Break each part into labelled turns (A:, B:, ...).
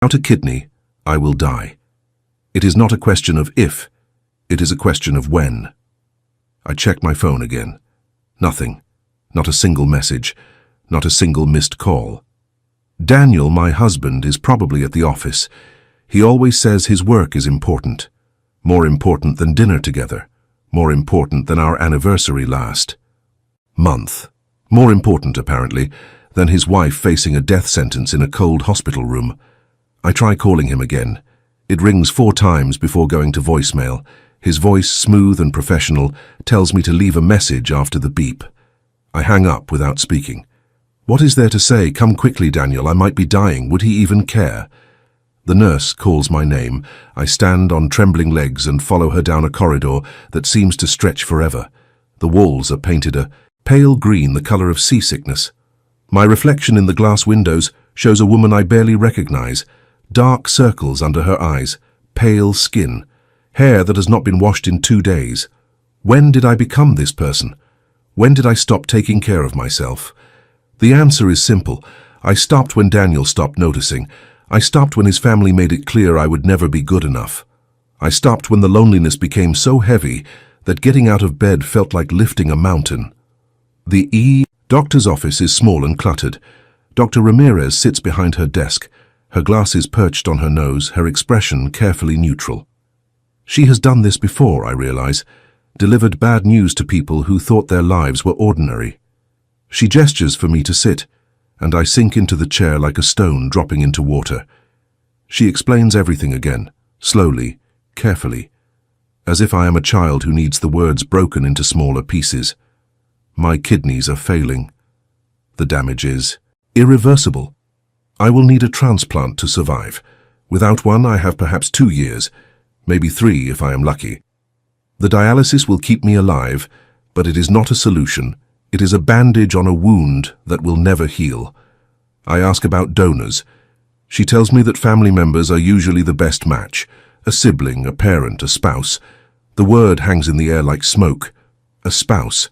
A: Without a kidney, I will die. It is not a question of if, it is a question of when. I check my phone again. Nothing. Not a single message. Not a single missed call. Daniel, my husband, is probably at the office. He always says his work is important. More important than dinner together. More important than our anniversary last month. More important, apparently, than his wife facing a death sentence in a cold hospital room. I try calling him again. It rings 4 times before going to voicemail. His voice, smooth and professional, tells me to leave a message after the beep. I hang up without speaking. What is there to say? Come quickly, Daniel. I might be dying. Would he even care? The nurse calls my name. I stand on trembling legs and follow her down a corridor that seems to stretch forever. The walls are painted a pale green, the color of seasickness. My reflection in the glass windows shows a woman I barely recognize. Dark circles under her eyes, pale skin, hair that has not been washed in 2 days. When did I become this person? When did I stop taking care of myself? The answer is simple. I stopped when Daniel stopped noticing. I stopped when his family made it clear I would never be good enough. I stopped when the loneliness became so heavy that getting out of bed felt like lifting a mountain. The doctor's office is small and cluttered. Dr. Ramirez sits behind her desk, her glasses perched on her nose, her expression carefully neutral. She has done this before, I realize, delivered bad news to people who thought their lives were ordinary. She gestures for me to sit, and I sink into the chair like a stone dropping into water. She explains everything again, slowly, carefully, as if I am a child who needs the words broken into smaller pieces. My kidneys are failing. The damage is irreversible. I will need a transplant to survive. Without one, I have perhaps 2 years, maybe 3 if I am lucky. The dialysis will keep me alive, but it is not a solution. It is a bandage on a wound that will never heal. I ask about donors. She tells me that family members are usually the best match. A sibling, a parent, a spouse. The word hangs in the air like smoke. A spouse.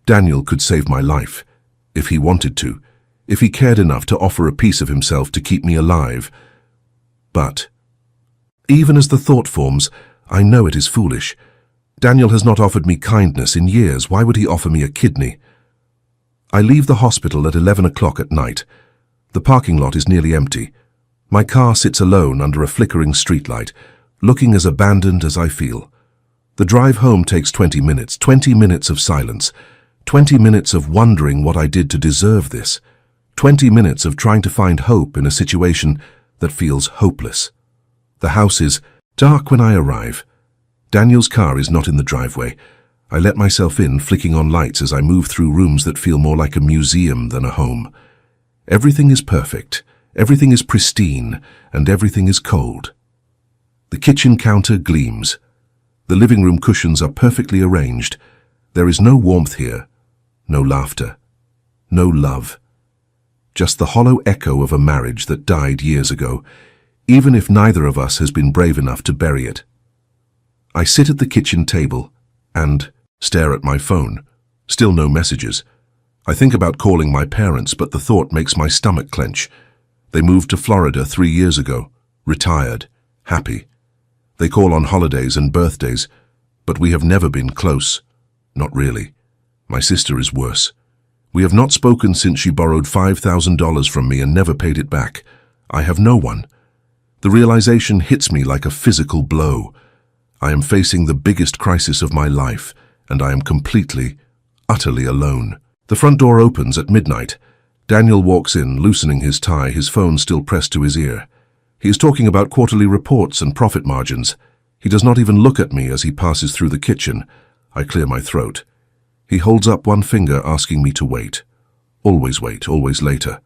A: Daniel could save my life, if he wanted to, if he cared enough to offer a piece of himself to keep me alive. But, even as the thought forms, I know it is foolish. Daniel has not offered me kindness in years. Why would he offer me a kidney? I leave the hospital at 11 o'clock at night. The parking lot is nearly empty. My car sits alone under a flickering streetlight, looking as abandoned as I feel. The drive home takes 20 minutes, 20 minutes of silence, 20 minutes of wondering what I did to deserve this, 20 minutes of trying to find hope in a situation that feels hopeless. The house is dark when I arrive. Daniel's car is not in the driveway. I let myself in, flicking on lights as I move through rooms that feel more like a museum than a home. Everything is perfect, everything is pristine, and everything is cold. The kitchen counter gleams. The living room cushions are perfectly arranged. There is no warmth here, no laughter, no love. Just the hollow echo of a marriage that died years ago, even if neither of us has been brave enough to bury it. I sit at the kitchen table and stare at my phone. Still no messages. I think about calling my parents, but the thought makes my stomach clench. They moved to Florida 3 years ago, retired, happy. They call on holidays and birthdays, but we have never been close. Not really. My sister is worse. We have not spoken since she borrowed $5,000 from me and never paid it back. I have no one. The realization hits me like a physical blow. I am facing the biggest crisis of my life, and I am completely, utterly alone. The front door opens at midnight. Daniel walks in, loosening his tie, his phone still pressed to his ear. He is talking about quarterly reports and profit margins. He does not even look at me as he passes through the kitchen. I clear my throat. He holds up one finger, asking me to wait. Always wait, always later.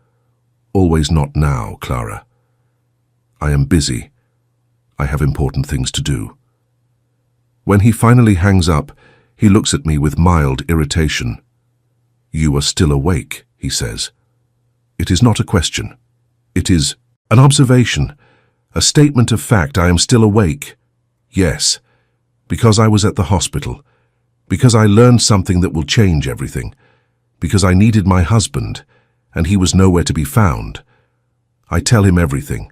A: Always not now, Clara. I am busy. I have important things to do. When he finally hangs up, he looks at me with mild irritation. You are still awake, he says. It is not a question. It is an observation, a statement of fact. I am still awake. Yes, because I was at the hospital, because I learned something that will change everything, because I needed my husband, and he was nowhere to be found. I tell him everything,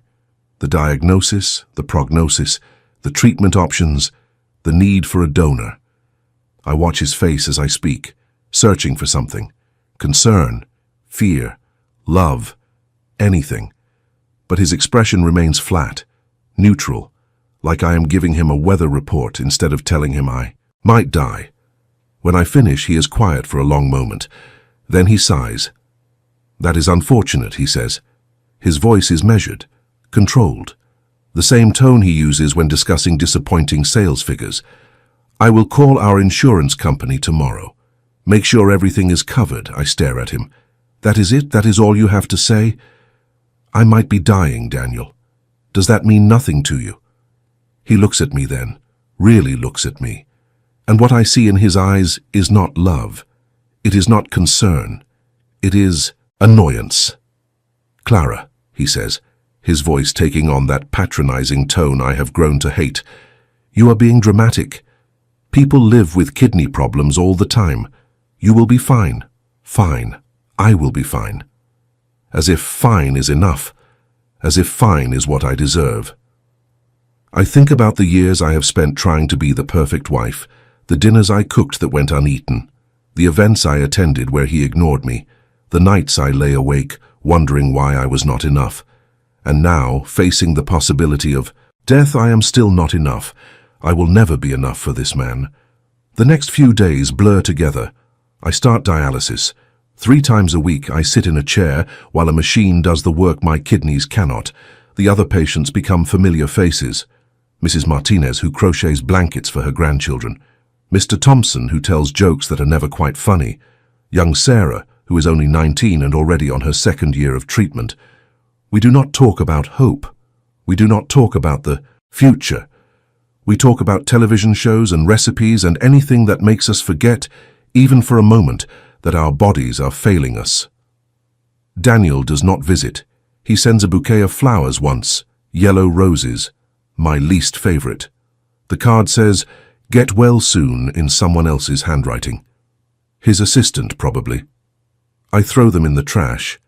A: The diagnosis, the prognosis, the treatment options, the need for a donor. I watch his face as I speak, searching for something. Concern, fear, love, anything. But his expression remains flat, neutral, like I am giving him a weather report instead of telling him I might die. When I finish, he is quiet for a long moment. Then he sighs. "That is unfortunate," he says. His voice is measured, controlled. The same tone he uses when discussing disappointing sales figures. "I will call our insurance company tomorrow. Make sure everything is covered." I stare at him. "That is it? That is all you have to say?" "I might be dying, Daniel. Does that mean nothing to you?" He looks at me then, really looks at me. And what I see in his eyes is not love. It is not concern. It is annoyance. "Clara," he says, his voice taking on that patronizing tone I have grown to hate, "you are being dramatic. People live with kidney problems all the time. You will be fine. Fine. I will be fine." As if fine is enough. As if fine is what I deserve. I think about the years I have spent trying to be the perfect wife, the dinners I cooked that went uneaten, the events I attended where he ignored me, the nights I lay awake, wondering why I was not enough. And now, facing the possibility of death, I am still not enough. I will never be enough for this man. The next few days blur together. I start dialysis. 3 times a week I sit in a chair while a machine does the work my kidneys cannot. The other patients become familiar faces. Mrs. Martinez, who crochets blankets for her grandchildren. Mr. Thompson, who tells jokes that are never quite funny. Young Sarah, who is only 19 and already on her 2nd year of treatment. We do not talk about hope. We do not talk about the future. We talk about television shows and recipes and anything that makes us forget, even for a moment, that our bodies are failing us. Daniel does not visit. He sends a bouquet of flowers once, yellow roses, my least favorite. The card says, "Get well soon," in someone else's handwriting. His assistant, probably. I throw them in the trash.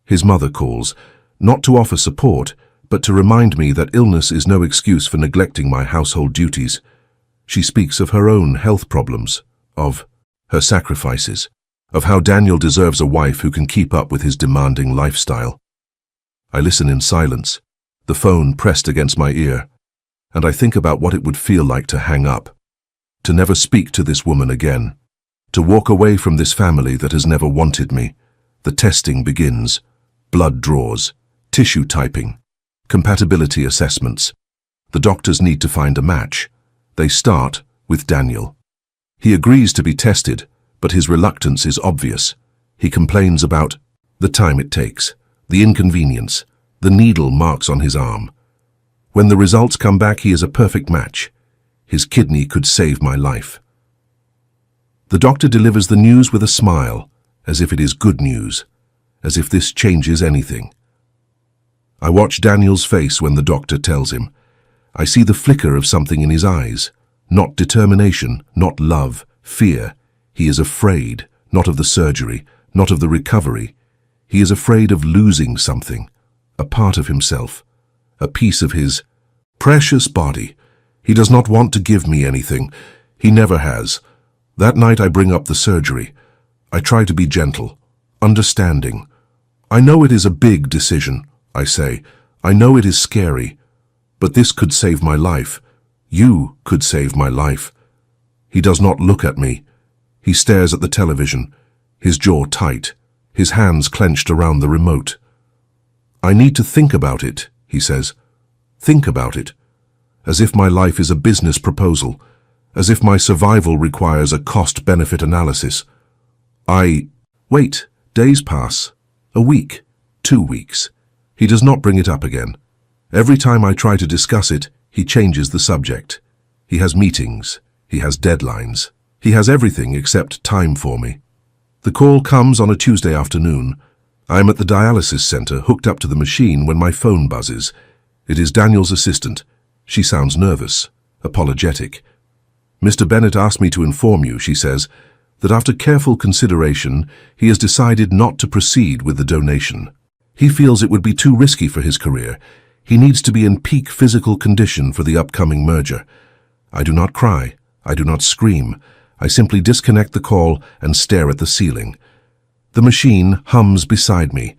A: His mother calls, not to offer support, but to remind me that illness is no excuse for neglecting my household duties. She speaks of her own health problems, of her sacrifices, of how Daniel deserves a wife who can keep up with his demanding lifestyle. I listen in silence, the phone pressed against my ear, and I think about what it would feel like to hang up, to never speak to this woman again, to walk away from this family that has never wanted me. The testing begins, blood draws, tissue typing, compatibility assessments. The doctors need to find a match. They start with Daniel. He agrees to be tested, but his reluctance is obvious. He complains about the time it takes, the inconvenience, the needle marks on his arm. When the results come back, he is a perfect match. His kidney could save my life. The doctor delivers the news with a smile, as if it is good news, as if this changes anything. I watch Daniel's face when the doctor tells him. I see the flicker of something in his eyes, not determination, not love, fear. He is afraid, not of the surgery, not of the recovery. He is afraid of losing something, a part of himself, a piece of his precious body. He does not want to give me anything. He never has. That night I bring up the surgery. I try to be gentle, understanding. I know it is a big decision, I say. I know it is scary. But this could save my life. You could save my life. He does not look at me. He stares at the television, his jaw tight, his hands clenched around the remote. I need to think about it, he says. Think about it. As if my life is a business proposal, as if my survival requires a cost-benefit analysis. Wait, days pass. A week, 2 weeks. He does not bring it up again. Every time I try to discuss it, he changes the subject. He has meetings. He has deadlines. He has everything except time for me. The call comes on a Tuesday afternoon. I am at the dialysis center, hooked up to the machine, when my phone buzzes. It is Daniel's assistant. She sounds nervous, apologetic. "Mr. Bennett asked me to inform you," she says, "that after careful consideration, he has decided not to proceed with the donation. He feels it would be too risky for his career. He needs to be in peak physical condition for the upcoming merger. I do not cry. I do not scream. I simply disconnect the call and stare at the ceiling. The machine hums beside me.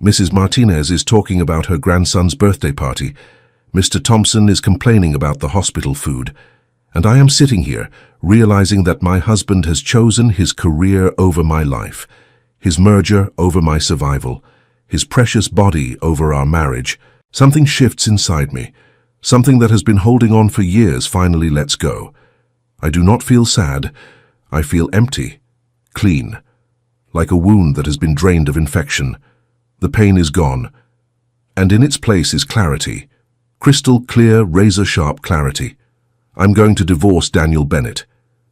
A: Mrs. Martinez is talking about her grandson's birthday party. Mr. Thompson is complaining about the hospital food. And I am sitting here, realizing that my husband has chosen his career over my life, his merger over my survival, his precious body over our marriage. Something shifts inside me. Something that has been holding on for years finally lets go. I do not feel sad. I feel empty, clean, like a wound that has been drained of infection. The pain is gone, and in its place is clarity, crystal clear, razor-sharp clarity. I'm going to divorce Daniel Bennett.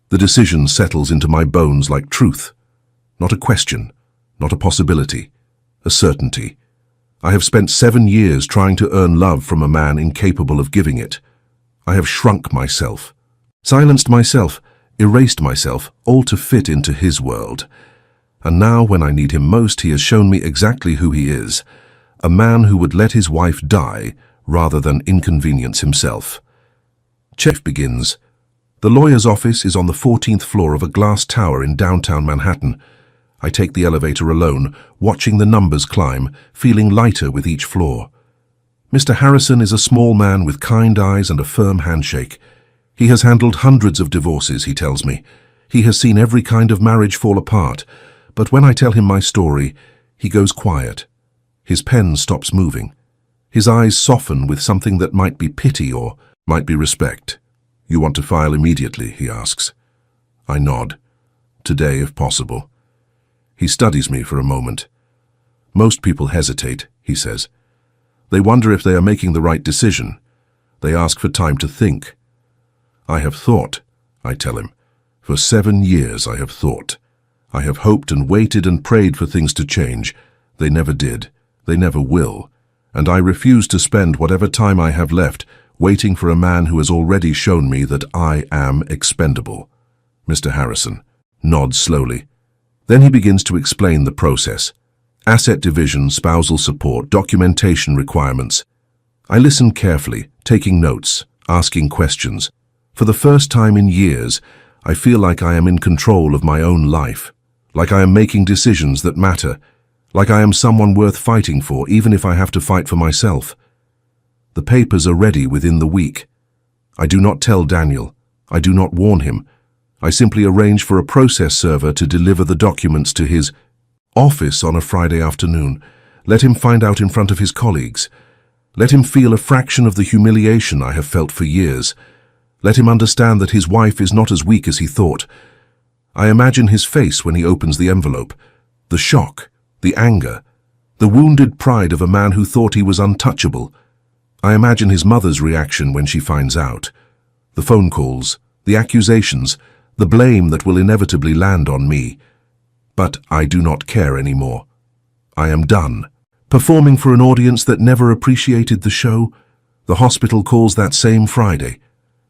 A: The decision settles into my bones like truth. Not a question, not a possibility, a certainty. I have spent 7 years trying to earn love from a man incapable of giving it. I have shrunk myself, silenced myself, erased myself, all to fit into his world. And now, when I need him most, he has shown me exactly who he is. A man who would let his wife die rather than inconvenience himself. Check begins. The lawyer's office is on the 14th floor of a glass tower in downtown Manhattan. I take the elevator alone, watching the numbers climb, feeling lighter with each floor. Mr. Harrison is a small man with kind eyes and a firm handshake. He has handled hundreds of divorces, he tells me. He has seen every kind of marriage fall apart. But when I tell him my story, he goes quiet. His pen stops moving. His eyes soften with something that might be pity or might be respect. You want to file immediately, he asks. I nod. Today, if possible. He studies me for a moment. Most people hesitate, he says. They wonder if they are making the right decision. They ask for time to think. I have thought, I tell him. For 7 years I have thought. I have hoped and waited and prayed for things to change. They never did. They never will. And I refuse to spend whatever time I have left waiting for a man who has already shown me that I am expendable. Mr. Harrison nods slowly. Then he begins to explain the process. Asset division, spousal support, documentation requirements. I listen carefully, taking notes, asking questions. For the first time in years, I feel like I am in control of my own life. Like I am making decisions that matter, like I am someone worth fighting for, even if I have to fight for myself. The papers are ready within the week. I do not tell Daniel. I do not warn him. I simply arrange for a process server to deliver the documents to his office on a Friday afternoon. Let him find out in front of his colleagues. Let him feel a fraction of the humiliation I have felt for years. Let him understand that his wife is not as weak as he thought. I imagine his face when he opens the envelope. The shock, the anger, the wounded pride of a man who thought he was untouchable. I imagine his mother's reaction when she finds out. The phone calls, the accusations, the blame that will inevitably land on me. But I do not care anymore. I am done. Performing for an audience that never appreciated the show, the hospital calls that same Friday.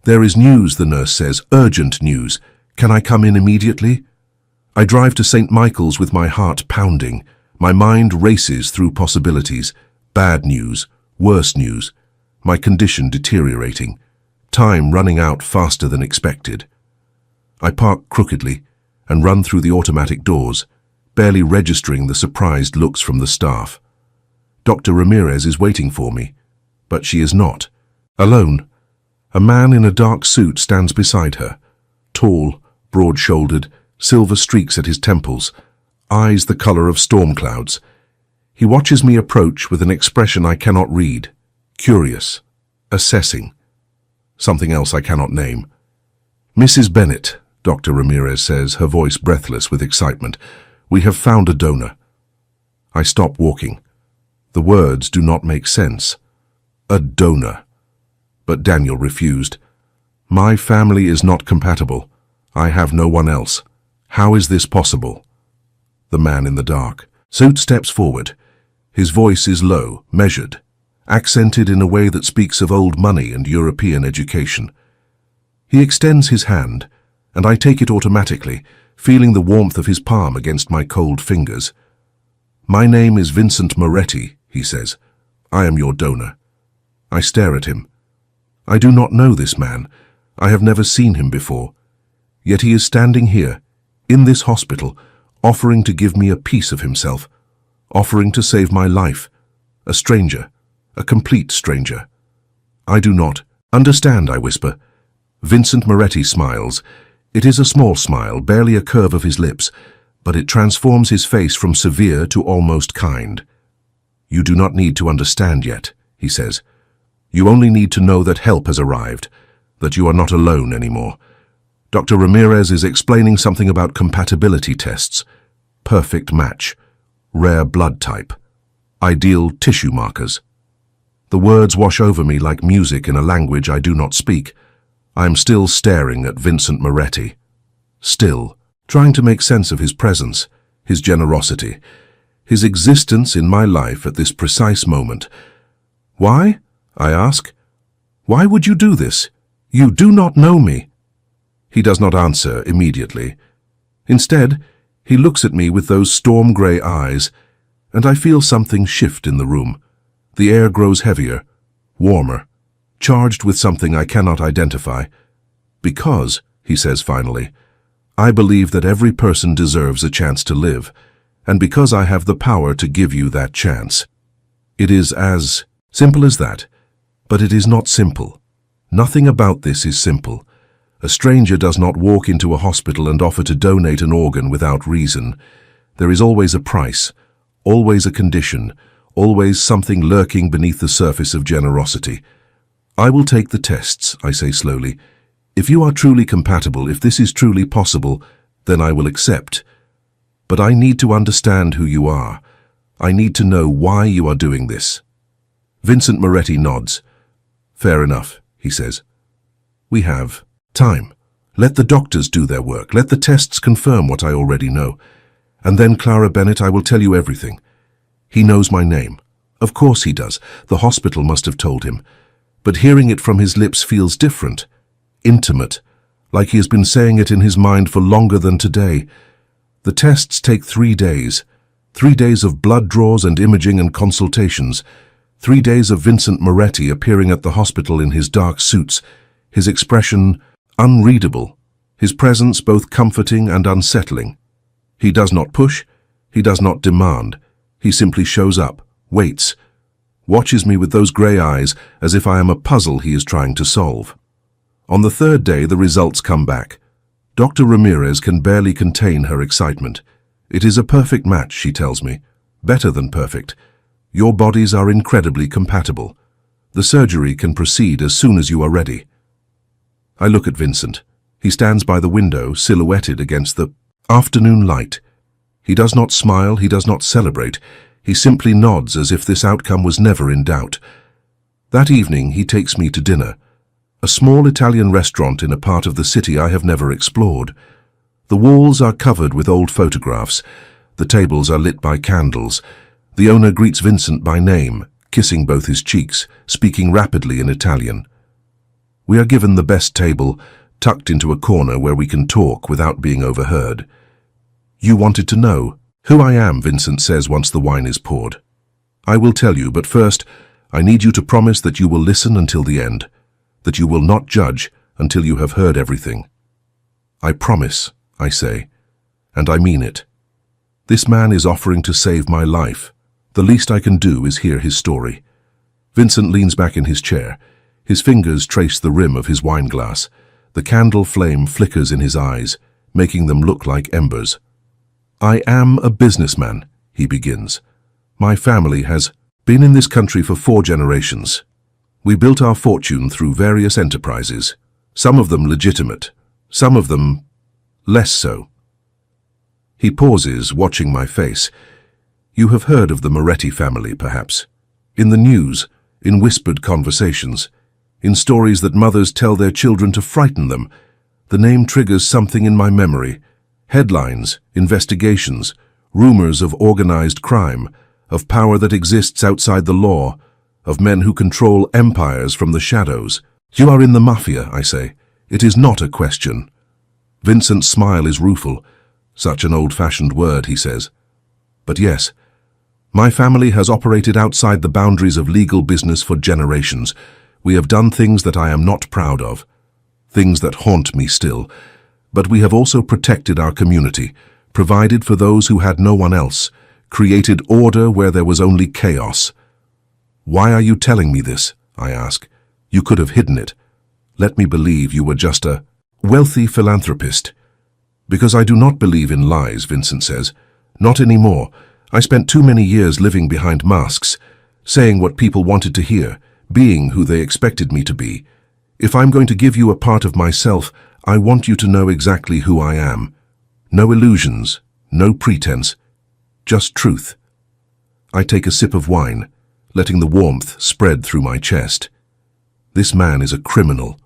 A: There is news, the nurse says, urgent news. Can I come in immediately? I drive to St. Michael's with my heart pounding. My mind races through possibilities. Bad news, worse news. My condition deteriorating. Time running out faster than expected. I park crookedly and run through the automatic doors, barely registering the surprised looks from the staff. Dr. Ramirez is waiting for me, but she is not. Alone. A man in a dark suit stands beside her. Tall, broad-shouldered, silver streaks at his temples, eyes the color of storm clouds. He watches me approach with an expression I cannot read. Curious. Assessing. Something else I cannot name. Mrs. Bennett, Dr. Ramirez says, her voice breathless with excitement. We have found a donor. I stop walking. The words do not make sense. A donor. But Daniel refused. My family is not compatible. I have no one else. How is this possible? The man in the dark suit steps forward. His voice is low, measured, accented in a way that speaks of old money and European education. He extends his hand, and I take it automatically, feeling the warmth of his palm against my cold fingers. My name is Vincent Moretti, he says. I am your donor. I stare at him. I do not know this man. I have never seen him before. Yet he is standing here, in this hospital, offering to give me a piece of himself, offering to save my life. A stranger, a complete stranger. I do not understand, I whisper. Vincent Moretti smiles. It is a small smile, barely a curve of his lips, but it transforms his face from severe to almost kind. You do not need to understand yet, he says. You only need to know that help has arrived, that you are not alone anymore. Dr. Ramirez is explaining something about compatibility tests, perfect match, rare blood type, ideal tissue markers. The words wash over me like music in a language I do not speak. I am still staring at Vincent Moretti, still trying to make sense of his presence, his generosity, his existence in my life at this precise moment. Why? I ask. Why would you do this? You do not know me. He does not answer immediately. Instead, he looks at me with those storm-gray eyes, and I feel something shift in the room. The air grows heavier, warmer, charged with something I cannot identify. Because, he says finally, I believe that every person deserves a chance to live, and because I have the power to give you that chance. It is as simple as that, but it is not simple. Nothing about this is simple. A stranger does not walk into a hospital and offer to donate an organ without reason. There is always a price, always a condition, always something lurking beneath the surface of generosity. I will take the tests, I say slowly. If you are truly compatible, if this is truly possible, then I will accept. But I need to understand who you are. I need to know why you are doing this. Vincent Moretti nods. Fair enough, he says. We have time. Let the doctors do their work. Let the tests confirm what I already know. And then, Clara Bennett, I will tell you everything. He knows my name. Of course he does. The hospital must have told him. But hearing it from his lips feels different, intimate, like he has been saying it in his mind for longer than today. The tests take 3 days. 3 days of blood draws and imaging and consultations. 3 days of Vincent Moretti appearing at the hospital in his dark suits, his expression unreadable, his presence both comforting and unsettling. He does not push, he does not demand. He simply shows up, waits, watches me with those grey eyes as if I am a puzzle he is trying to solve. On the 3rd day, the results come back. Dr. Ramirez can barely contain her excitement. It is a perfect match, she tells me. Better than perfect. Your bodies are incredibly compatible. The surgery can proceed as soon as you are ready. I look at Vincent. He stands by the window, silhouetted against the afternoon light. He does not smile, he does not celebrate. He simply nods as if this outcome was never in doubt. That evening, he takes me to dinner. A small Italian restaurant in a part of the city I have never explored. The walls are covered with old photographs. The tables are lit by candles. The owner greets Vincent by name, kissing both his cheeks, speaking rapidly in Italian. We are given the best table, tucked into a corner where we can talk without being overheard. You wanted to know who I am, Vincent says once the wine is poured. I will tell you, but first, I need you to promise that you will listen until the end, that you will not judge until you have heard everything. I promise, I say, and I mean it. This man is offering to save my life. The least I can do is hear his story. Vincent leans back in his chair. His fingers trace the rim of his wineglass. The candle flame flickers in his eyes, making them look like embers. I am a businessman, he begins. My family has been in this country for 4 generations. We built our fortune through various enterprises, some of them legitimate, some of them less so. He pauses, watching my face. You have heard of the Moretti family, perhaps. In the news, in whispered conversations, in stories that mothers tell their children to frighten them. The name triggers something in my memory. Headlines, investigations, rumors of organized crime, of power that exists outside the law, of men who control empires from the shadows. You are in the mafia, I say. It is not a question. Vincent's smile is rueful. Such an old-fashioned word, he says. But yes, My family has operated outside the boundaries of legal business for generations. We have done things that I am not proud of, things that haunt me still. But we have also protected our community, provided for those who had no one else, created order where there was only chaos. Why are you telling me this? I ask. You could have hidden it. Let me believe you were just a wealthy philanthropist. Because I do not believe in lies, Vincent says. Not anymore. I spent too many years living behind masks, saying what people wanted to hear, being who they expected me to be. If I'm going to give you a part of myself, I want you to know exactly who I am. No illusions, no pretense, just truth. I take a sip of wine, letting the warmth spread through my chest. This man is a criminal,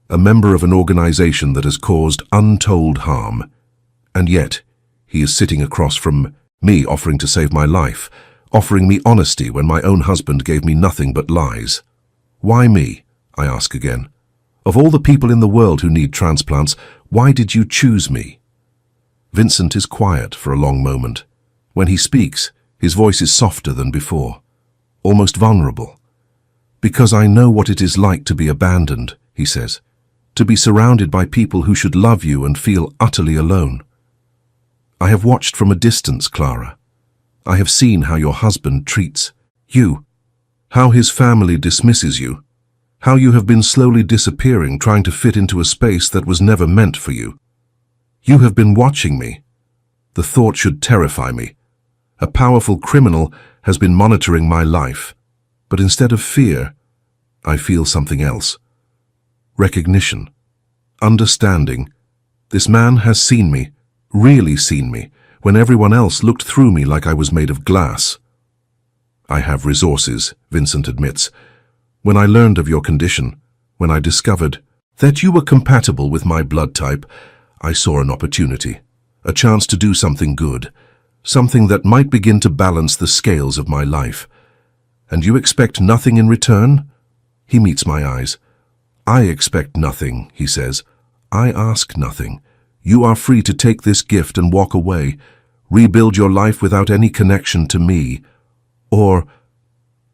A: a member of an organization that has caused untold harm. And yet, he is sitting across from me, offering to save my life, offering me honesty when my own husband gave me nothing but lies. Why me? I ask again. Of all the people in the world who need transplants, why did you choose me? Vincent is quiet for a long moment. When he speaks, his voice is softer than before, almost vulnerable. Because I know what it is like to be abandoned, he says, to be surrounded by people who should love you and feel utterly alone. I have watched from a distance, Clara. I have seen how your husband treats you, how his family dismisses you, how you have been slowly disappearing, trying to fit into a space that was never meant for you. You have been watching me. The thought should terrify me. A powerful criminal has been monitoring my life. But instead of fear, I feel something else. Recognition. Understanding. This man has seen me, really seen me, when everyone else looked through me like I was made of glass. I have resources, Vincent admits. When I learned of your condition, when I discovered that you were compatible with my blood type, I saw an opportunity, a chance to do something good, something that might begin to balance the scales of my life. And you expect nothing in return? He meets my eyes. I expect nothing, he says. I ask nothing. You are free to take this gift and walk away, rebuild your life without any connection to me. Or,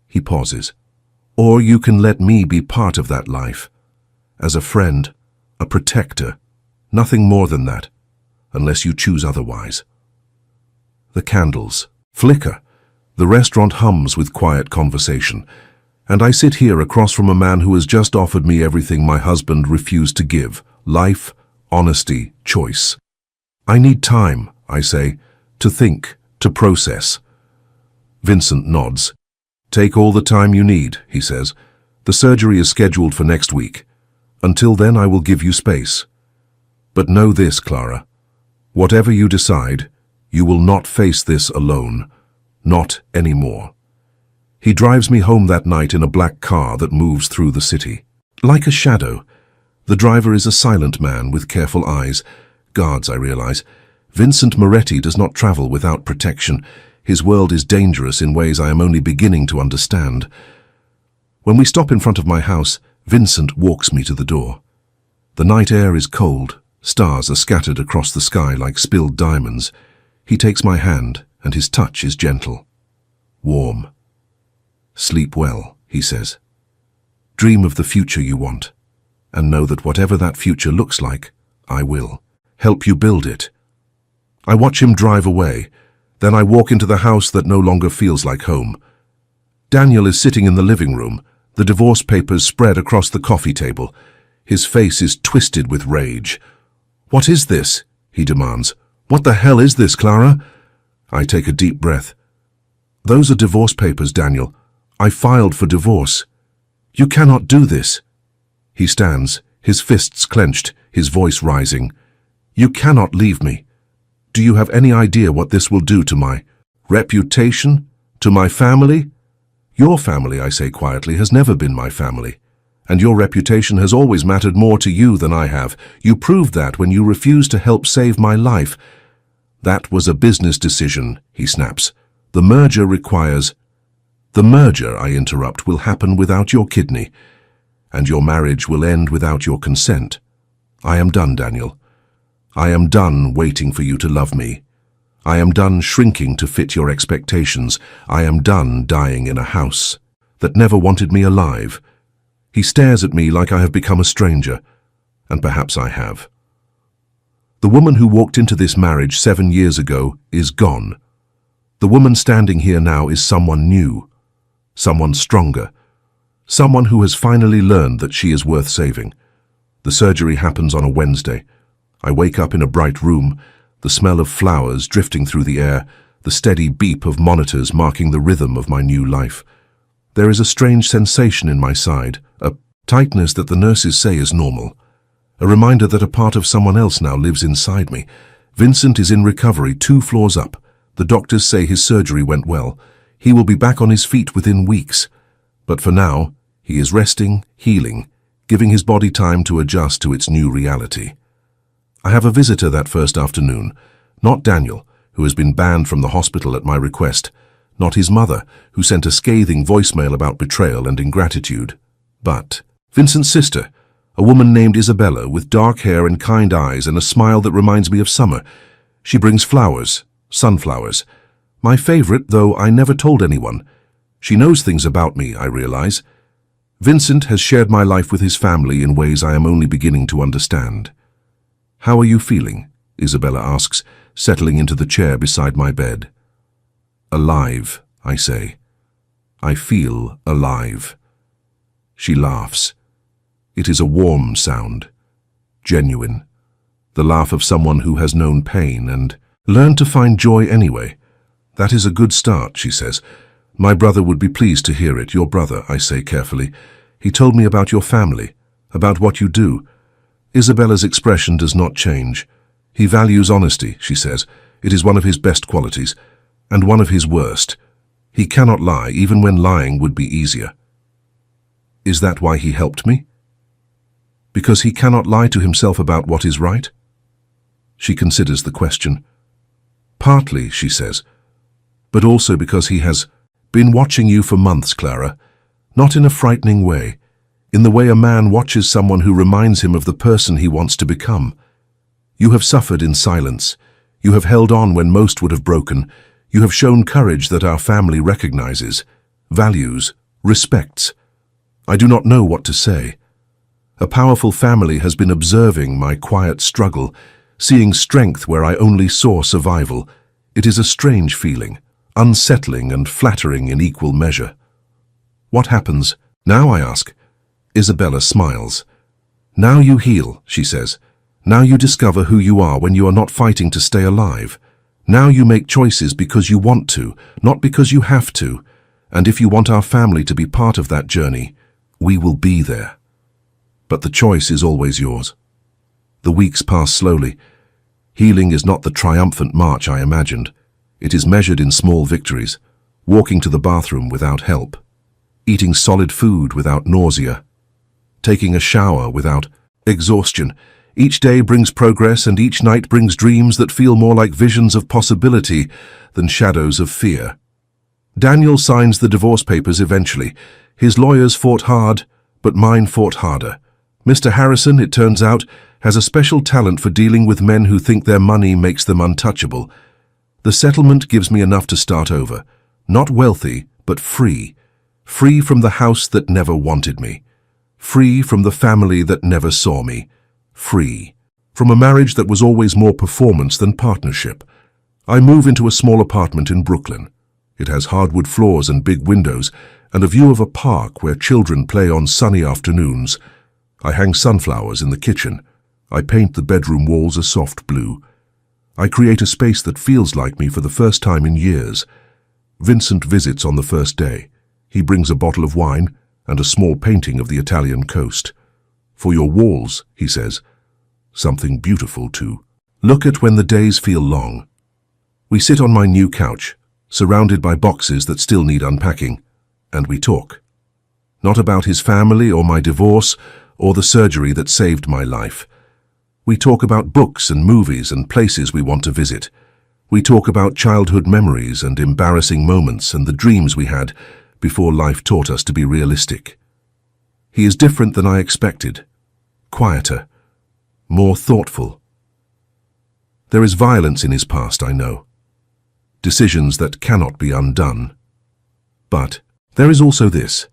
A: he pauses, or you can let me be part of that life. As a friend, a protector, nothing more than that, unless you choose otherwise. The candles flicker. The restaurant hums with quiet conversation, and I sit here across from a man who has just offered me everything my husband refused to give: life, honesty, choice. I need time, I say, to think, to process. Vincent nods. Take all the time you need, he says. The surgery is scheduled for next week. Until then, I will give you space. But know this, Clara. Whatever you decide, you will not face this alone. Not anymore. He drives me home that night in a black car that moves through the city. Like a shadow. The driver is a silent man with careful eyes. Guards, I realize. Vincent Moretti does not travel without protection. His world is dangerous in ways I am only beginning to understand. When we stop in front of my house, Vincent walks me to the door. The night air is cold. Stars are scattered across the sky like spilled diamonds. He takes my hand, and his touch is gentle, warm. Sleep well, he says. Dream of the future you want, and know that whatever that future looks like, I will help you build it. I watch him drive away. Then I walk into the house that no longer feels like home. Daniel is sitting in the living room, the divorce papers spread across the coffee table. His face is twisted with rage. What is this? He demands. What the hell is this, Clara? I take a deep breath. Those are divorce papers, Daniel. I filed for divorce. You cannot do this. He stands, his fists clenched, his voice rising. You cannot leave me. Do you have any idea what this will do to my reputation? To my family? Your family, I say quietly, has never been my family. And your reputation has always mattered more to you than I have. You proved that when you refused to help save my life. That was a business decision, he snaps. The merger requires... The merger, I interrupt, will happen without your kidney. And your marriage will end without your consent. I am done, Daniel. I am done waiting for you to love me. I am done shrinking to fit your expectations. I am done dying in a house that never wanted me alive. He stares at me like I have become a stranger, and perhaps I have. The woman who walked into this marriage 7 years ago is gone. The woman standing here now is someone new, someone stronger, someone who has finally learned that she is worth saving. The surgery happens on a Wednesday. I wake up in a bright room, the smell of flowers drifting through the air, the steady beep of monitors marking the rhythm of my new life. There is a strange sensation in my side, a tightness that the nurses say is normal. A reminder that a part of someone else now lives inside me. Vincent is in recovery 2 floors up. The doctors say his surgery went well. He will be back on his feet within weeks. But for now, he is resting, healing, giving his body time to adjust to its new reality. I have a visitor that first afternoon. Not Daniel, who has been banned from the hospital at my request. Not his mother, who sent a scathing voicemail about betrayal and ingratitude. But Vincent's sister, a woman named Isabella with dark hair and kind eyes and a smile that reminds me of summer. She brings flowers, sunflowers. My favorite, though I never told anyone. She knows things about me, I realize. Vincent has shared my life with his family in ways I am only beginning to understand. "How are you feeling?" Isabella asks, settling into the chair beside my bed. "Alive," I say. "I feel alive." She laughs. It is a warm sound, genuine, the laugh of someone who has known pain and learned to find joy anyway. "That is a good start," she says. "My brother would be pleased to hear it." "Your brother," I say carefully. "He told me about your family, about what you do." Isabella's expression does not change. "He values honesty," she says. "It is one of his best qualities, and one of his worst. He cannot lie, even when lying would be easier." "Is that why he helped me? Because he cannot lie to himself about what is right?" She considers the question. "Partly," she says, "but also because he has been watching you for months, Clara. Not in a frightening way, in the way a man watches someone who reminds him of the person he wants to become. You have suffered in silence. You have held on when most would have broken. You have shown courage that our family recognizes, values, respects. I do not know what to say. A powerful family has been observing my quiet struggle, seeing strength where I only saw survival. It is a strange feeling, unsettling and flattering in equal measure." "What happens now?" I ask. Isabella smiles. "Now you heal," she says. "Now you discover who you are when you are not fighting to stay alive. Now you make choices because you want to, not because you have to. And if you want our family to be part of that journey, we will be there. But the choice is always yours." The weeks pass slowly. Healing is not the triumphant march I imagined. It is measured in small victories, walking to the bathroom without help, eating solid food without nausea, taking a shower without exhaustion. Each day brings progress, and each night brings dreams that feel more like visions of possibility than shadows of fear. Daniel signs the divorce papers eventually. His lawyers fought hard, but mine fought harder. Mr. Harrison, it turns out, has a special talent for dealing with men who think their money makes them untouchable. The settlement gives me enough to start over. Not wealthy, but free. Free from the house that never wanted me. Free from the family that never saw me. Free from a marriage that was always more performance than partnership. I move into a small apartment in Brooklyn. It has hardwood floors and big windows, and a view of a park where children play on sunny afternoons. I hang sunflowers in the kitchen. I paint the bedroom walls a soft blue. I create a space that feels like me for the first time in years. Vincent visits on the first day. He brings a bottle of wine and a small painting of the Italian coast. "For your walls," he says. "Something beautiful, too. Look at when the days feel long." We sit on my new couch, surrounded by boxes that still need unpacking, and we talk. Not about his family or my divorce or the surgery that saved my life. We talk about books and movies and places we want to visit. We talk about childhood memories and embarrassing moments and the dreams we had before life taught us to be realistic. He is different than I expected. Quieter, more thoughtful. There is violence in his past, I know. decisions that cannot be undone. But there is also this: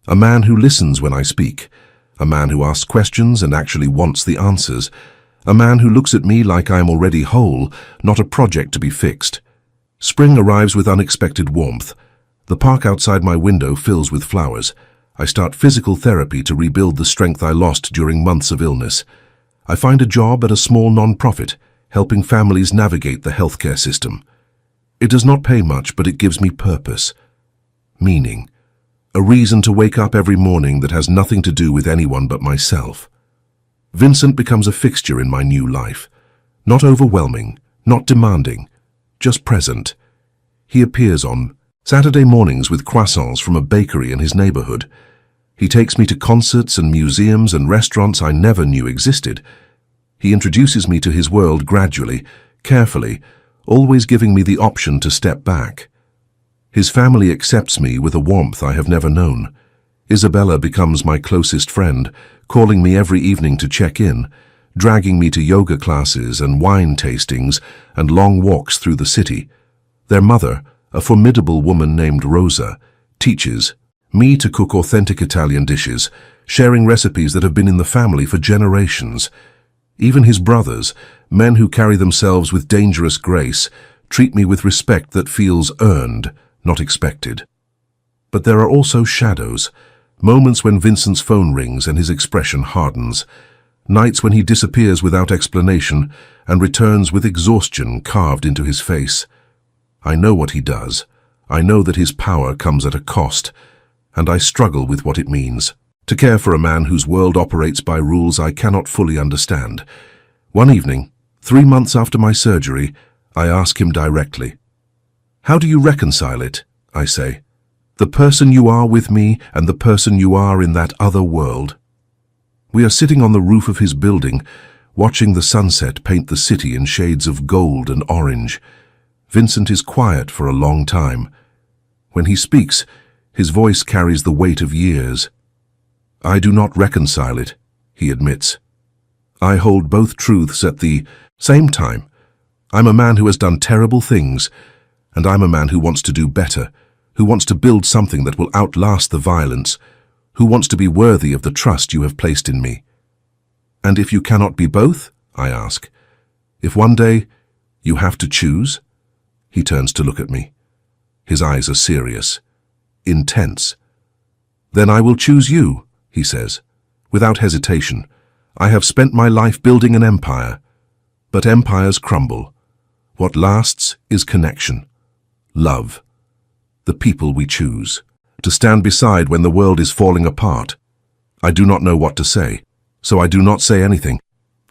A: a man who listens when I speak, a man who asks questions and actually wants the answers, a man who looks at me like I am already whole, not a project to be fixed. Spring arrives with unexpected warmth. The park outside my window fills with flowers. I start physical therapy to rebuild the strength I lost during months of illness. I find a job at a small non-profit, helping families navigate the healthcare system. It does not pay much, but it gives me purpose, meaning, a reason to wake up every morning that has nothing to do with anyone but myself. Vincent becomes a fixture in my new life. Not overwhelming, not demanding, just present. He appears on Saturday mornings with croissants from a bakery in his neighborhood. He takes me to concerts and museums and restaurants I never knew existed. He introduces me to his world gradually, carefully, always giving me the option to step back. His family accepts me with a warmth I have never known. Isabella becomes my closest friend, calling me every evening to check in, dragging me to yoga classes and wine tastings and long walks through the city. Their mother, a formidable woman named Rosa, teaches me to cook authentic Italian dishes, sharing recipes that have been in the family for generations. Even his brothers, men who carry themselves with dangerous grace, treat me with respect that feels earned, not expected. But there are also shadows, moments when Vincent's phone rings and his expression hardens, nights when he disappears without explanation and returns with exhaustion carved into his face. I know what he does. I know that his power comes at a cost, and I struggle with what it means to care for a man whose world operates by rules I cannot fully understand. One evening, 3 months after my surgery, I ask him directly. "How do you reconcile it?" I say. "The person you are with me and the person you are in that other world." We are sitting on the roof of his building, watching the sunset paint the city in shades of gold and orange. Vincent is quiet for a long time. When he speaks, his voice carries the weight of years. "I do not reconcile it," he admits. "I hold both truths at the same time. I'm a man who has done terrible things, and I'm a man who wants to do better, who wants to build something that will outlast the violence, who wants to be worthy of the trust you have placed in me." "And if you cannot be both?" I ask. "If one day you have to choose?" He turns to look at me. His eyes are serious, intense. "Then I will choose you," he says, without hesitation. "I have spent my life building an empire, but empires crumble. What lasts is connection, love, the people we choose, to stand beside when the world is falling apart." I do not know what to say, so I do not say anything.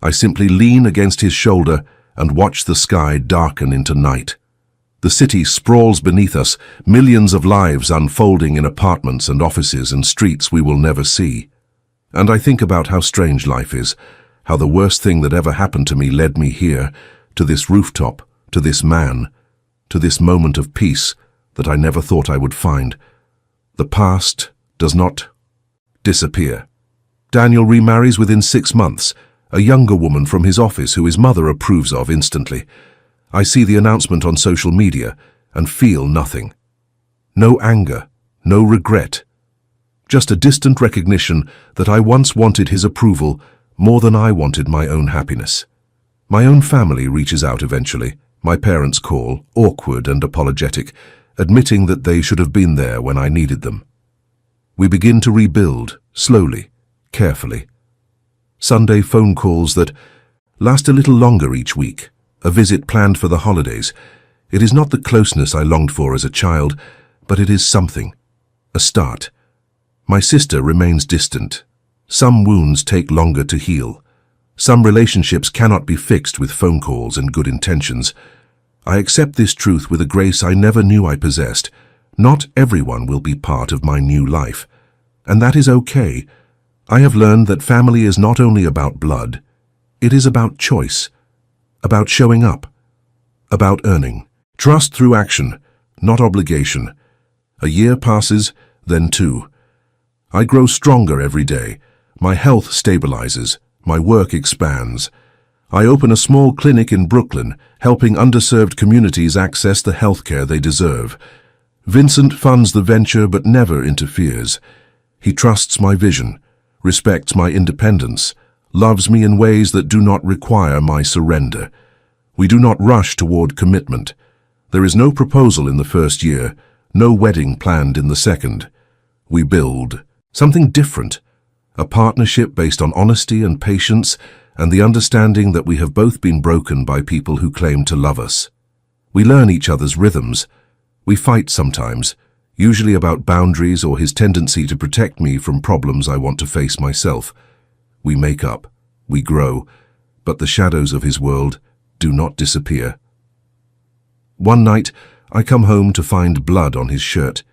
A: I simply lean against his shoulder and watch the sky darken into night. The city sprawls beneath us, millions of lives unfolding in apartments and offices and streets we will never see. And I think about how strange life is, how the worst thing that ever happened to me led me here, to this rooftop, to this man, to this moment of peace that I never thought I would find. The past does not disappear. Daniel remarries within 6 months, a younger woman from his office who his mother approves of instantly. I see the announcement on social media and feel nothing. No anger, no regret. Just a distant recognition that I once wanted his approval more than I wanted my own happiness. My own family reaches out eventually. My parents call, awkward and apologetic, admitting that they should have been there when I needed them. We begin to rebuild, slowly, carefully. Sunday phone calls that last a little longer each week. A visit planned for the holidays. It is not the closeness I longed for as a child, but it is something, a start. My sister remains distant. Some wounds take longer to heal. Some relationships cannot be fixed with phone calls and good intentions. I accept this truth with a grace I never knew I possessed. Not everyone will be part of my new life, and that is okay. I have learned that family is not only about blood, it is about choice, about showing up, about earning. Trust through action, not obligation. A year passes, then 2. I grow stronger every day. My health stabilizes. My work expands. I open a small clinic in Brooklyn, helping underserved communities access the healthcare they deserve. Vincent funds the venture but never interferes. He trusts my vision, respects my independence, loves me in ways that do not require my surrender. We do not rush toward commitment. There is no proposal in the first year, no wedding planned in the second. We build something different, a partnership based on honesty and patience and the understanding that we have both been broken by people who claim to love us. We learn each other's rhythms. We fight sometimes, usually about boundaries or his tendency to protect me from problems I want to face myself. We make up, we grow, but the shadows of his world do not disappear. One night, I come home to find blood on his shirt.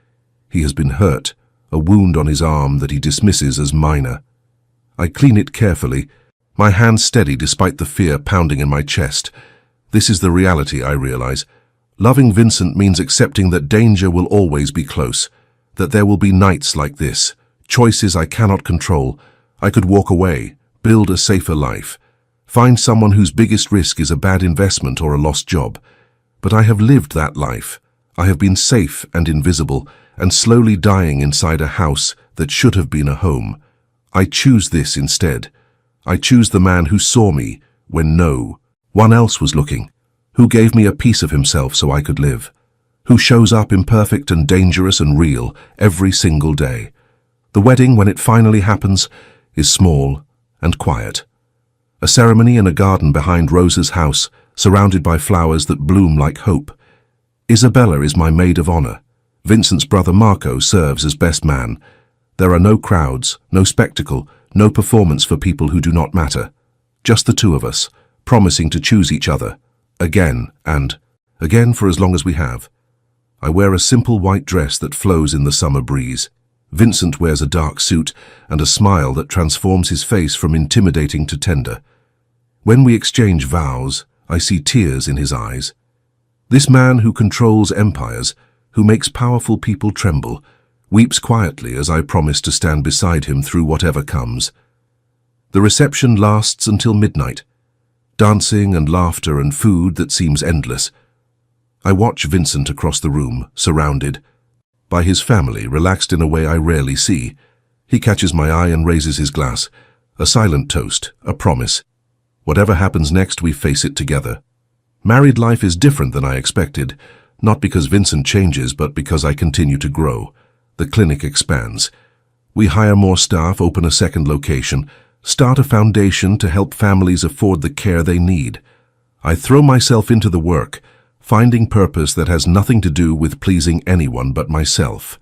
A: He has been hurt, a wound on his arm that he dismisses as minor. I clean it carefully, my hand steady despite the fear pounding in my chest. This is the reality, I realize. Loving Vincent means accepting that danger will always be close, that there will be nights like this, choices I cannot control. I could walk away, build a safer life, find someone whose biggest risk is a bad investment or a lost job. But I have lived that life. I have been safe and invisible, and slowly dying inside a house that should have been a home. I choose this instead. I choose the man who saw me when no one else was looking, who gave me a piece of himself so I could live, who shows up imperfect and dangerous and real every single day. The wedding, when it finally happens, is small and quiet. A ceremony in a garden behind Rosa's house, surrounded by flowers that bloom like hope. Isabella is my maid of honor. Vincent's brother Marco serves as best man. There are no crowds, no spectacle, no performance for people who do not matter. Just the two of us, promising to choose each other, again and again for as long as we have. I wear a simple white dress that flows in the summer breeze. Vincent wears a dark suit and a smile that transforms his face from intimidating to tender. When we exchange vows, I see tears in his eyes. This man who controls empires, who makes powerful people tremble, weeps quietly as I promise to stand beside him through whatever comes. The reception lasts until midnight. Dancing and laughter and food that seems endless. I watch Vincent across the room, surrounded by his family, relaxed in a way I rarely see. He catches my eye and raises his glass. A silent toast, a promise. Whatever happens next, we face it together. Married life is different than I expected, not because Vincent changes, but because I continue to grow. The clinic expands. We hire more staff, open a second location, start a foundation to help families afford the care they need. I throw myself into the work, finding purpose that has nothing to do with pleasing anyone but myself.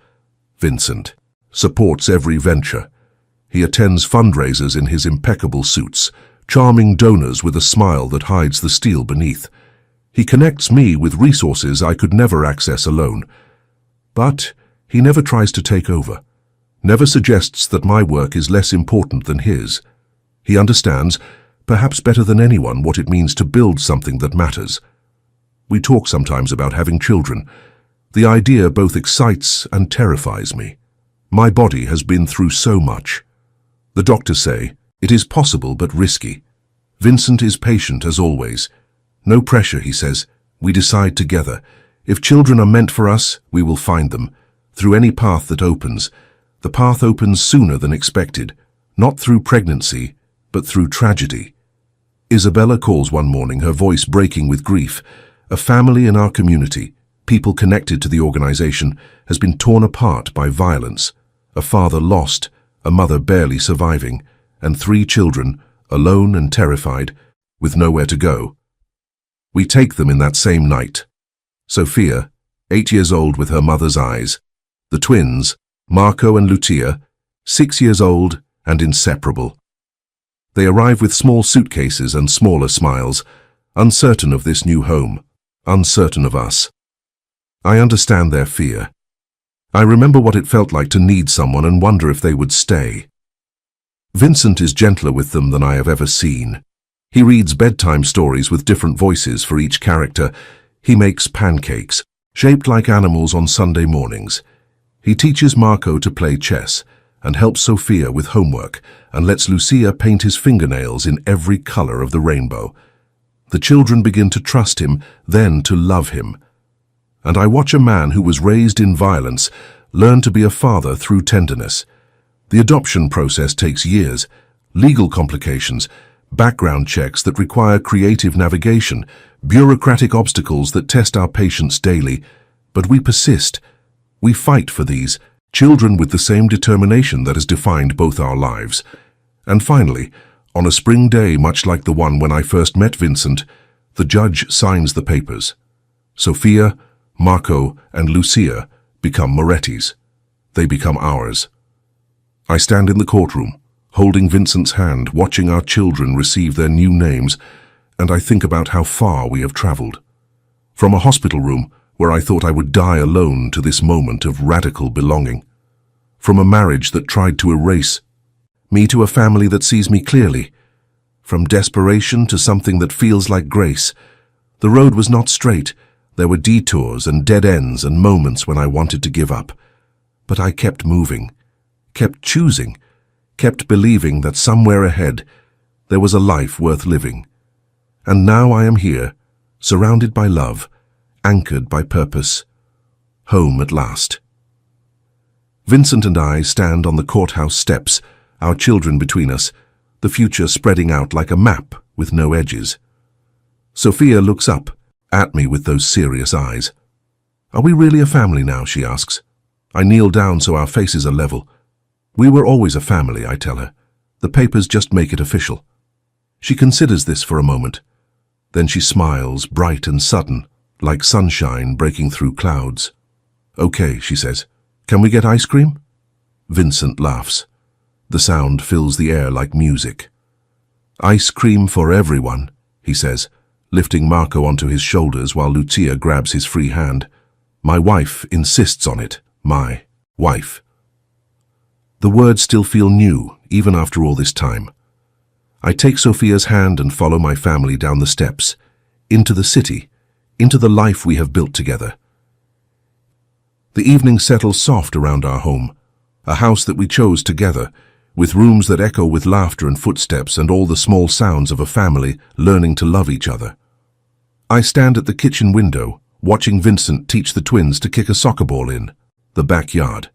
A: Vincent supports every venture. He attends fundraisers in his impeccable suits, charming donors with a smile that hides the steel beneath. He connects me with resources I could never access alone. But he never tries to take over, never suggests that my work is less important than his. He understands, perhaps better than anyone, what it means to build something that matters. We talk sometimes about having children. The idea both excites and terrifies me. My body has been through so much. The doctors say it is possible but risky. Vincent is patient as always. No pressure, he says. We decide together. If children are meant for us, we will find them. Through any path that opens. The path opens sooner than expected. Not through pregnancy, but through tragedy. Isabella calls one morning, her voice breaking with grief. A family in our community, people connected to the organization, has been torn apart by violence. A father lost, a mother barely surviving, and 3 children, alone and terrified, with nowhere to go. We take them in that same night. Sophia, 8 years old with her mother's eyes. The twins, Marco and Lucia, 6 years old and inseparable. They arrive with small suitcases and smaller smiles, uncertain of this new home, uncertain of us. I understand their fear. I remember what it felt like to need someone and wonder if they would stay. Vincent is gentler with them than I have ever seen. He reads bedtime stories with different voices for each character. He makes pancakes, shaped like animals on Sunday mornings. He teaches Marco to play chess, and helps Sophia with homework and lets Lucia paint his fingernails in every color of the rainbow. The children begin to trust him, then to love him. And I watch a man who was raised in violence learn to be a father through tenderness. The adoption process takes years, legal complications, background checks that require creative navigation, bureaucratic obstacles that test our patience daily. But we persist. We fight for these children with the same determination that has defined both our lives. And finally, on a spring day much like the one when I first met Vincent, the judge signs the papers. Sophia, Marco, and Lucia become Moretti's. They become ours. I stand in the courtroom, holding Vincent's hand, watching our children receive their new names, and I think about how far we have traveled. From a hospital room where I thought I would die alone to this moment of radical belonging. From a marriage that tried to erase me to a family that sees me clearly. From desperation to something that feels like grace. The road was not straight. There were detours and dead ends and moments when I wanted to give up. But I kept moving, kept choosing, kept believing that somewhere ahead there was a life worth living. And now I am here, surrounded by love, anchored by purpose, home at last. Vincent and I stand on the courthouse steps, our children between us, the future spreading out like a map with no edges. Sophia looks up at me with those serious eyes. "Are we really a family now?" she asks. I kneel down so our faces are level. "We were always a family," I tell her. "The papers just make it official." She considers this for a moment. Then she smiles, bright and sudden, like sunshine breaking through clouds. "Okay," she says. "Can we get ice cream?" Vincent laughs. The sound fills the air like music. "Ice cream for everyone," he says, lifting Marco onto his shoulders while Lucia grabs his free hand. "My wife insists on it. My wife." The words still feel new, even after all this time. I take Sophia's hand and follow my family down the steps, into the city, into the life we have built together. The evening settles soft around our home, a house that we chose together, with rooms that echo with laughter and footsteps and all the small sounds of a family learning to love each other. I stand at the kitchen window, watching Vincent teach the twins to kick a soccer ball in the backyard.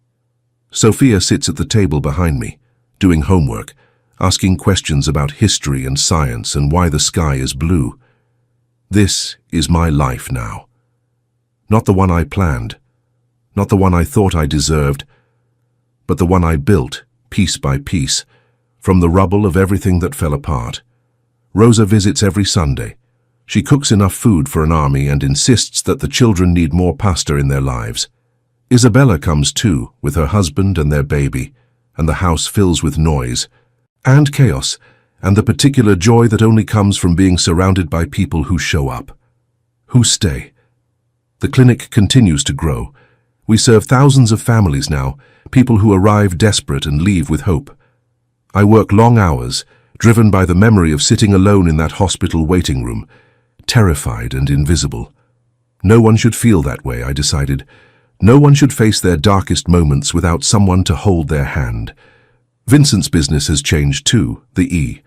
A: Sophia sits at the table behind me, doing homework, asking questions about history and science and why the sky is blue. This is my life now. Not the one I planned, not the one I thought I deserved, but the one I built, piece by piece, from the rubble of everything that fell apart. Rosa visits every Sunday. She cooks enough food for an army and insists that the children need more pasta in their lives. Isabella comes too, with her husband and their baby, and the house fills with noise, and chaos, and the particular joy that only comes from being surrounded by people who show up, who stay. The clinic continues to grow. We serve thousands of families now, people who arrive desperate and leave with hope. I work long hours, driven by the memory of sitting alone in that hospital waiting room, terrified and invisible. No one should feel that way, I decided. No one should face their darkest moments without someone to hold their hand. Vincent's business has changed too, the E.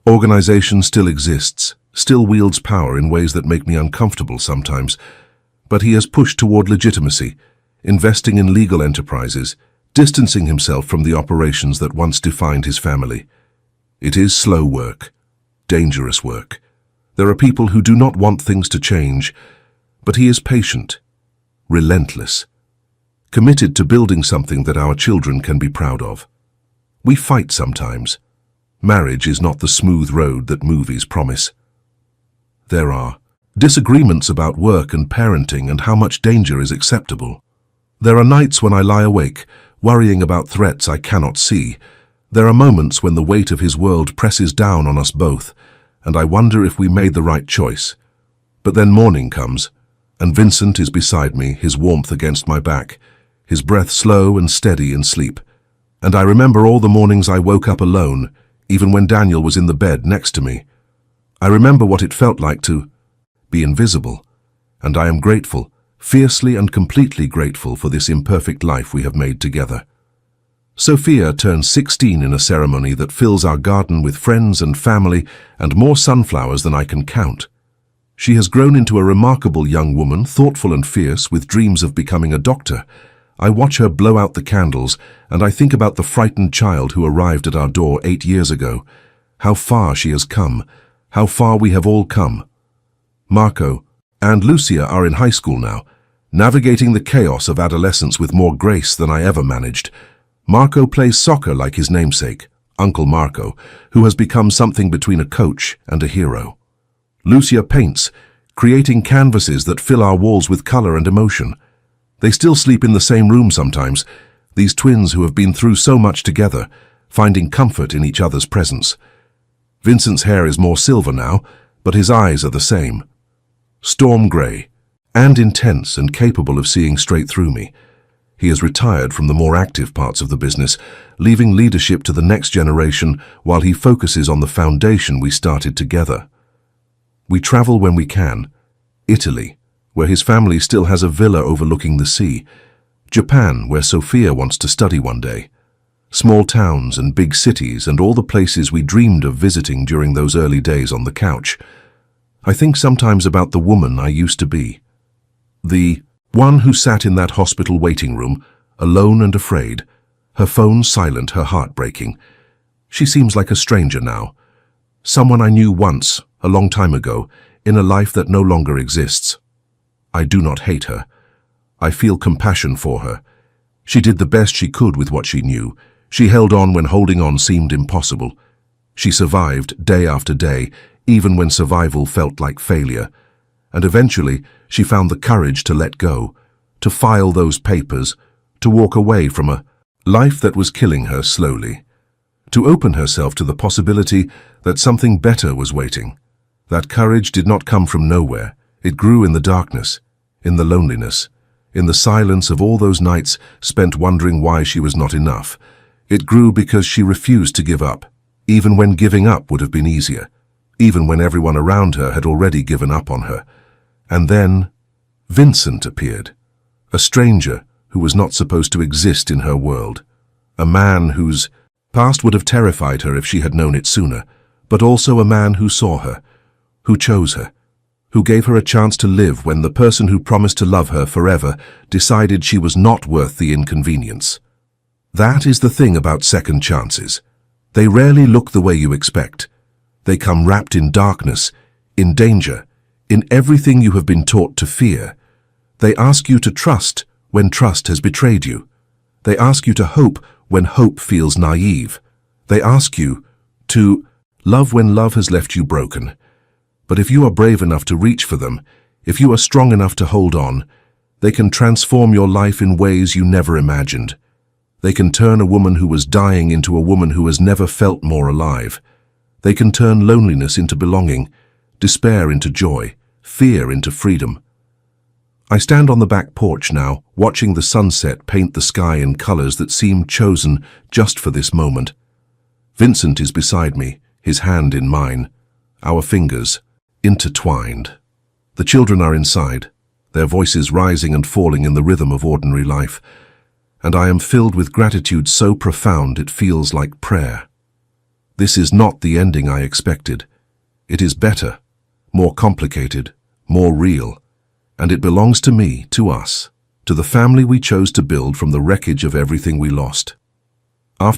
A: Organization still exists, still wields power in ways that make me uncomfortable sometimes, but he has pushed toward legitimacy, investing in legal enterprises, distancing himself from the operations that once defined his family. It is slow work, dangerous work. There are people who do not want things to change, but he is patient, relentless, committed to building something that our children can be proud of. We fight sometimes. Marriage is not the smooth road that movies promise. There are disagreements about work and parenting and how much danger is acceptable. There are nights when I lie awake, worrying about threats I cannot see. There are moments when the weight of his world presses down on us both, and I wonder if we made the right choice. But then morning comes, and Vincent is beside me, his warmth against my back, his breath slow and steady in sleep. And I remember all the mornings I woke up alone, even when Daniel was in the bed next to me. I remember what it felt like to be invisible, and I am grateful, fiercely and completely grateful for this imperfect life we have made together. Sophia turns 16 in a ceremony that fills our garden with friends and family and more sunflowers than I can count. She has grown into a remarkable young woman, thoughtful and fierce, with dreams of becoming a doctor. I watch her blow out the candles, and I think about the frightened child who arrived at our door 8 years ago. How far she has come, how far we have all come. Marco and Lucia are in high school now, navigating the chaos of adolescence with more grace than I ever managed. Marco plays soccer like his namesake, Uncle Marco, who has become something between a coach and a hero. Lucia paints, creating canvases that fill our walls with color and emotion. They still sleep in the same room sometimes, these twins who have been through so much together, finding comfort in each other's presence. Vincent's hair is more silver now, but his eyes are the same. Storm grey, and intense and capable of seeing straight through me. He has retired from the more active parts of the business, leaving leadership to the next generation while he focuses on the foundation we started together. We travel when we can. Italy, where his family still has a villa overlooking the sea. Japan, where Sophia wants to study one day. Small towns and big cities and all the places we dreamed of visiting during those early days on the couch. I think sometimes about the woman I used to be. The one who sat in that hospital waiting room, alone and afraid, her phone silent, her heart breaking. She seems like a stranger now. Someone I knew once, a long time ago, in a life that no longer exists. I do not hate her. I feel compassion for her. She did the best she could with what she knew. She held on when holding on seemed impossible. She survived day after day, even when survival felt like failure. And eventually, she found the courage to let go, to file those papers, to walk away from a life that was killing her slowly, to open herself to the possibility that something better was waiting. That courage did not come from nowhere. It grew in the darkness, in the loneliness, in the silence of all those nights spent wondering why she was not enough. It grew because she refused to give up, even when giving up would have been easier, even when everyone around her had already given up on her. And then Vincent appeared, a stranger who was not supposed to exist in her world, a man whose past would have terrified her if she had known it sooner, but also a man who saw her, who chose her, who gave her a chance to live when the person who promised to love her forever decided she was not worth the inconvenience. That is the thing about second chances. They rarely look the way you expect. They come wrapped in darkness, in danger, in everything you have been taught to fear. They ask you to trust when trust has betrayed you. They ask you to hope when hope feels naive. They ask you to love when love has left you broken. But if you are brave enough to reach for them, if you are strong enough to hold on, they can transform your life in ways you never imagined. They can turn a woman who was dying into a woman who has never felt more alive. They can turn loneliness into belonging, despair into joy, fear into freedom. I stand on the back porch now, watching the sunset paint the sky in colors that seem chosen just for this moment. Vincent is beside me, his hand in mine, our fingers intertwined. The children are inside, their voices rising and falling in the rhythm of ordinary life, and I am filled with gratitude so profound it feels like prayer. This is not the ending I expected. It is better, more complicated, more real, and it belongs to me, to us, to the family we chose to build from the wreckage of everything we lost.